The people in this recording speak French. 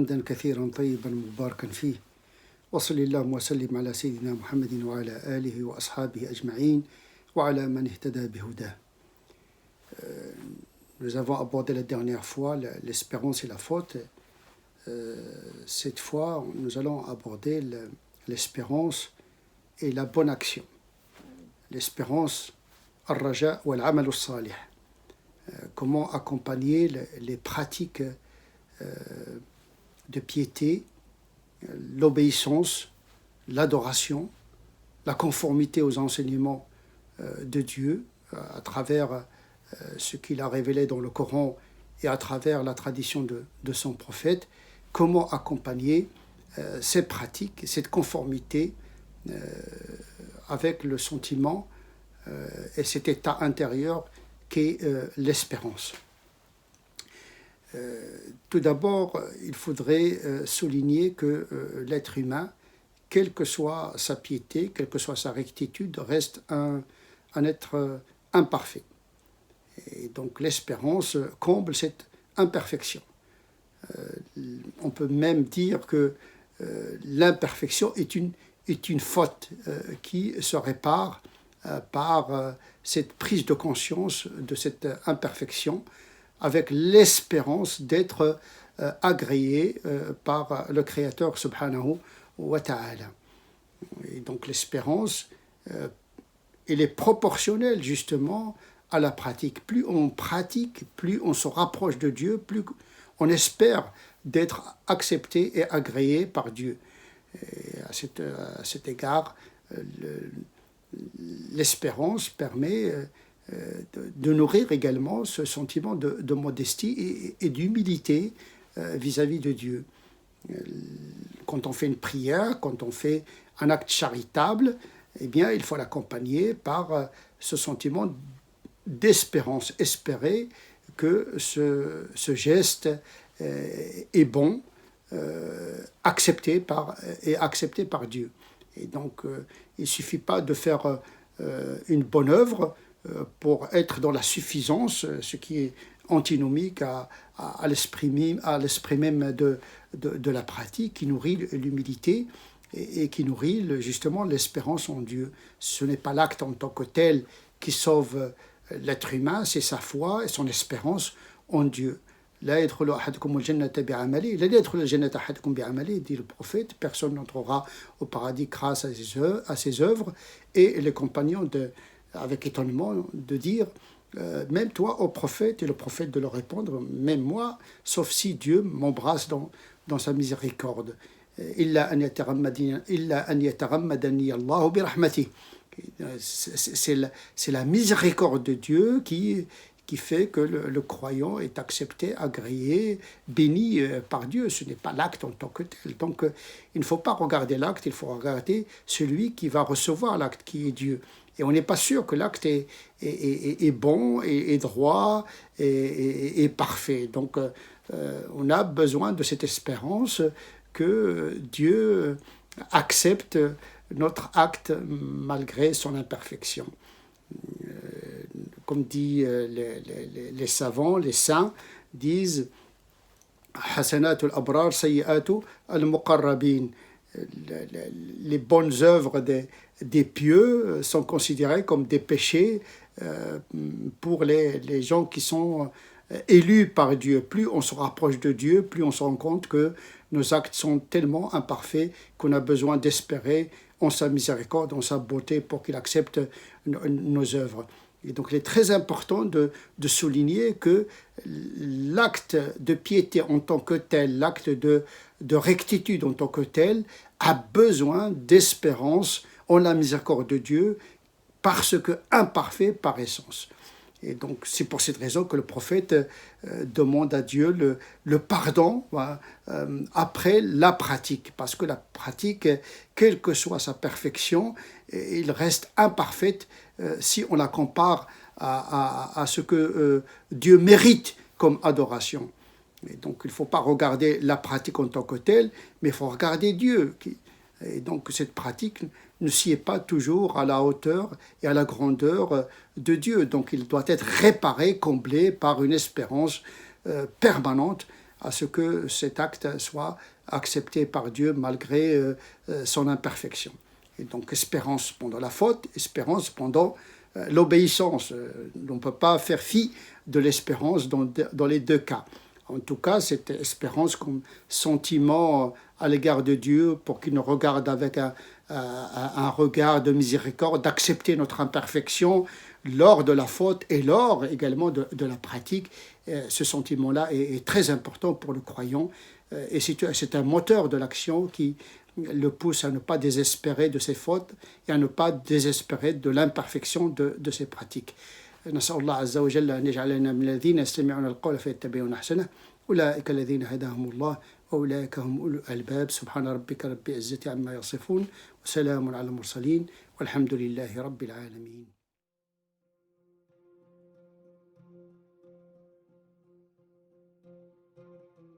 حمدا كثيرا طيبا مباركا فيه وصلى اللهم وسلم على سيدنا محمد وعلى آله وأصحابه أجمعين وعلى من اهتدى بهداه. Nous avons abordé la dernière fois l'espérance et la faute. Cette fois, nous allons aborder l'espérance et la bonne action. L'espérance, al-raja ou al-amal al-salih. Comment accompagner les pratiques de piété, l'obéissance, l'adoration, la conformité aux enseignements de Dieu à travers ce qu'il a révélé dans le Coran et à travers la tradition de son prophète. Comment accompagner ces pratiques, cette conformité avec le sentiment et cet état intérieur qu'est l'espérance. Tout d'abord, il faudrait souligner que l'être humain, quelle que soit sa piété, quelle que soit sa rectitude, reste un être imparfait. Et donc l'espérance comble cette imperfection. On peut même dire que l'imperfection est une faute qui se répare par cette prise de conscience de cette imperfection avec l'espérance d'être agréé par le Créateur subhanahu wa ta'ala. Et donc l'espérance, elle est proportionnelle justement à la pratique. Plus on pratique, plus on se rapproche de Dieu, plus on espère d'être accepté et agréé par Dieu. Et à cet égard, l'espérance permet de nourrir également ce sentiment de modestie et d'humilité vis-à-vis de Dieu. Quand on fait une prière, quand on fait un acte charitable, eh bien, il faut l'accompagner par ce sentiment d'espérance, espérer que ce geste est bon, accepté par Dieu. Et donc, il ne suffit pas de faire une bonne œuvre pour être dans la suffisance, ce qui est antinomique à l'esprit même de la pratique, qui nourrit l'humilité et qui nourrit justement l'espérance en Dieu. Ce n'est pas l'acte en tant que tel qui sauve l'être humain, c'est sa foi et son espérance en Dieu. La yadkhulu ahadukum al-jannata bi'amali, la yadkhulu al-jannata ahadukum bi'amali, dit le prophète, personne n'entrera au paradis grâce à ses œuvres, et les compagnons avec étonnement de dire même toi, ô prophète, et le prophète de leur répondre, même moi, sauf si Dieu m'embrasse dans sa miséricorde. Illa an yatarammadani Allahu bi rahmatih. C'est la miséricorde de Dieu qui fait que le croyant est accepté, agréé, béni par Dieu. Ce n'est pas l'acte en tant que tel. Donc, il ne faut pas regarder l'acte, il faut regarder celui qui va recevoir l'acte, qui est Dieu. Et on n'est pas sûr que l'acte est bon, et droit, et parfait. Donc, on a besoin de cette espérance que Dieu accepte notre acte malgré son imperfection. Comme dit les savants, les saints disent Hasanatul abrar sayyi'atu al-muqarrabin. Les bonnes œuvres des pieux sont considérées comme des péchés pour les gens qui sont élus par Dieu. Plus on se rapproche de Dieu, plus on se rend compte que nos actes sont tellement imparfaits qu'on a besoin d'espérer en sa miséricorde, en sa beauté, pour qu'il accepte nos œuvres. Et donc il est très important de souligner que l'acte de piété en tant que tel, l'acte de rectitude en tant que tel, a besoin d'espérance en la miséricorde de Dieu, parce que imparfait par essence. Et donc c'est pour cette raison que le prophète demande à Dieu le pardon après la pratique, parce que la pratique, quelle que soit sa perfection, il reste imparfaite si on la compare à ce que Dieu mérite comme adoration. Et donc il ne faut pas regarder la pratique en tant que telle, mais il faut regarder Dieu. Et donc cette pratique ne s'y est pas toujours à la hauteur et à la grandeur de Dieu. Donc il doit être réparé, comblé par une espérance permanente à ce que cet acte soit accepté par Dieu malgré son imperfection. Et donc espérance pendant la faute, espérance pendant l'obéissance. On ne peut pas faire fi de l'espérance dans les deux cas. En tout cas, cette espérance comme sentiment à l'égard de Dieu pour qu'il nous regarde avec un regard de miséricorde, d'accepter notre imperfection lors de la faute et lors également de la pratique. Ce sentiment-là est très important pour le croyant et c'est un moteur de l'action qui le pousse à ne pas désespérer de ses fautes et à ne pas désespérer de l'imperfection de ses pratiques. نسأل الله عز وجل أن يجعلنا من الذين يستمعون القول فيتبعون أحسنه أولئك الذين هداهم الله وأولئك هم أولو الألباب سبحان ربك رب العزة عما يصفون وسلام على المرسلين والحمد لله رب العالمين